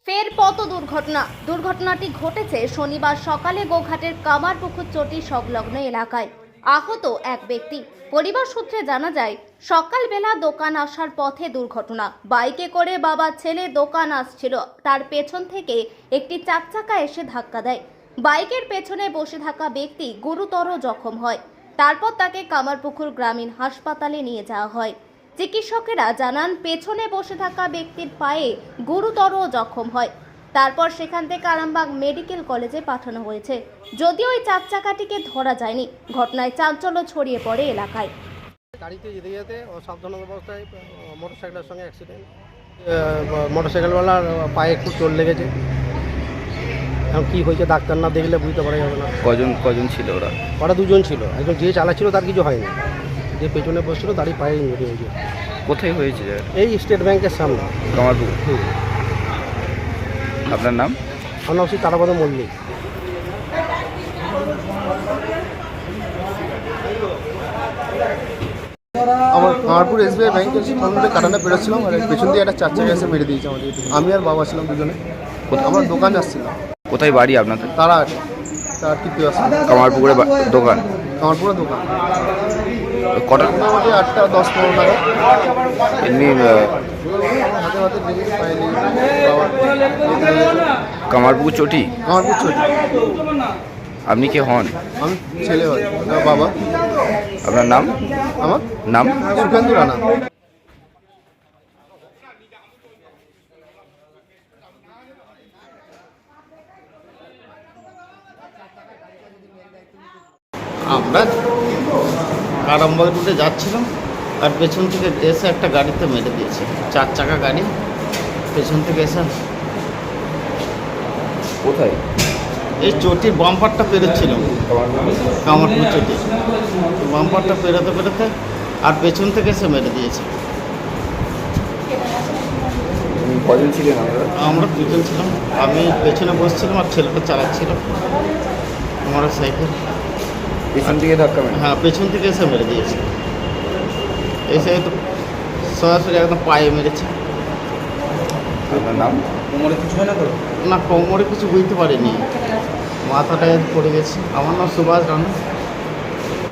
ফের পথ দুর্ঘটনাটি ঘটেছে শনিবার সকালে গোঘাটের কামারপুকুর চটি সংলগ্ন এলাকায়। আহত এক ব্যক্তি। পরিবার সূত্রে জানা যায়, সকালবেলা দোকান আসার পথে দুর্ঘটনা। বাইকে করে বাবা ছেলে দোকান আসছিল, তার পেছন থেকে একটি চারচাকা এসে ধাক্কা দেয়। বাইকের পেছনে বসে থাকা ব্যক্তি গুরুতর জখম হয়। তারপর তাকে কামারপুকুর গ্রামীণ হাসপাতালে নিয়ে যাওয়া হয়। চিকিৎসকেরা জানান, পেছনে বসে থাকা ব্যক্তির পায়ে গুরুতর জখম হয়। তারপর সেখান থেকে আরামবাগ মেডিকেল কলেজে পাঠানো হয়েছে। যদিও ওই চারচাকাটিকে ধরা যায়নি। ঘটনায় চাঞ্চল্য ছড়িয়ে পড়ে এলাকায়। গাড়িতে যেতে যেতে অসাবধানত অবস্থায় মোটরসাইকেলের সঙ্গে অ্যাক্সিডেন্ট। মোটরসাইকেলওয়ালার পায়ে একটু চোট লেগেছে। এখন কী হয়েছে ডাক্তার না দেখলে বুঝতে পারা যাবে না। কজন ছিল ওরা? ওরা দুজন ছিল। একজন যে চালাচ্ছিল তার কিছু হয়নি, যে পেছনে বসছিল তারই পায়ে ইঞ্জুরি হয়েছে। কোথায় হয়েছে? এই স্টেট ব্যাংকের সামনে, কামারপুকুর। আপনার নাম? আমার নাম শ্রী তারাপদ মল্লিক। আমার কামারপুর SBI ব্যাংকের সামনে কাটানা বেরোচ্ছিলাম, আর পেছন দিয়ে একটা চারচাকা এসে মেরে দিয়েছে আমাদের। আমি আর বাবা ছিলাম দুজনে। আমার দোকান আসছিলাম। কোথায় বাড়ি আপনাদের? তার তৃতীয় আসছিল। কামারপুকুরে দোকান? কামারপুরে দোকান। কটা? মোটামুটি 8:10-15 নাগাদ। এমনি হাতে হাতে লেগেছে, পায়ে লেগেছে। বাবা কামারপুকুর চটি? কামারপুর চটি। আপনি কে হন? আমি ছেলে হয়, বাবা। আপনার নাম? আমার নাম? সুখেন্দু রানা। আমরা আরামবাগ রুটে যাচ্ছিলাম, আর পেছন থেকে এসে একটা গাড়িতে মেরে দিয়েছে। 4 চাকা গাড়ি পেছন থেকে এসে। কোথায়? এই চটির বাম্পারটা পেরোচ্ছিল, কামারপুর চটি বাম্পারটা পেরোতে পেরোতে আর পেছন থেকে এসে মেরে দিয়েছে। কজন ছিলেন আপনারা? আমরা দুজন ছিলাম। আমি পেছনে বসছিলাম আর ছেলেটা চালাচ্ছিল মোটর সাইকেল। পেছন থেকে ধাক্কা মেরে? হ্যাঁ, পেছন থেকে এসে মেরে দিয়েছে। এসে তো সরাসরি একদম পায়ে মেরেছে। আপনার নাম? না, কোমরে কিছু বুঝতে পারিনি, মাথাটায় পড়ে গেছে। আমার নাম সুভাষ রানা।